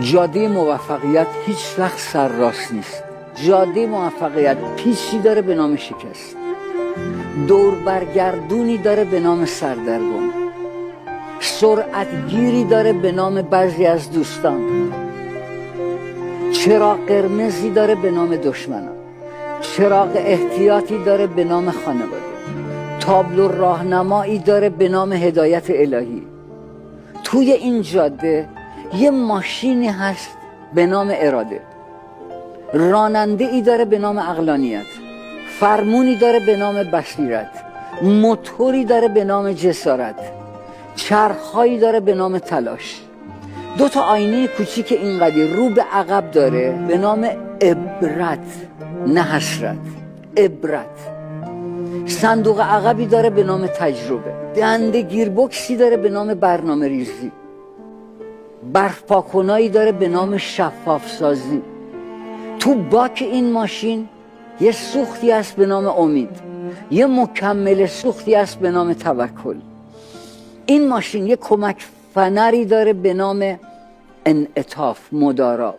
جاده موفقیت هیچ وقت سرراست نیست. جاده موفقیت پیچی داره به نام شکست، دور برگردونی داره به نام سردرگم، سرعتگیری داره به نام بعضی از دوستان، چراغ قرمزی داره به نام دشمنان، چراغ احتیاطی داره به نام خانواده، تابلو راهنمایی داره به نام هدایت الهی. توی این جاده یه ماشینی هست به نام اراده، راننده ای داره به نام عقلانیت، فرمونی داره به نام بصیرت، موتوری داره به نام جسارت، چرخهایی داره به نام تلاش. دو تا آینه کوچیک اینقدر رو به عقب داره به نام عبرت، نه حسرت، عبرت. صندوق عقبی داره به نام تجربه، دنده گیربکسی داره به نام برنامه ریزی، برف پاکنایی داره به نام شفاف سازی. تو باک این ماشین یه سوختی هست به نام امید، یه مکمل سوختی هست به نام توکل. این ماشین یه کمک فنری داره به نام انعطاف، مدارا.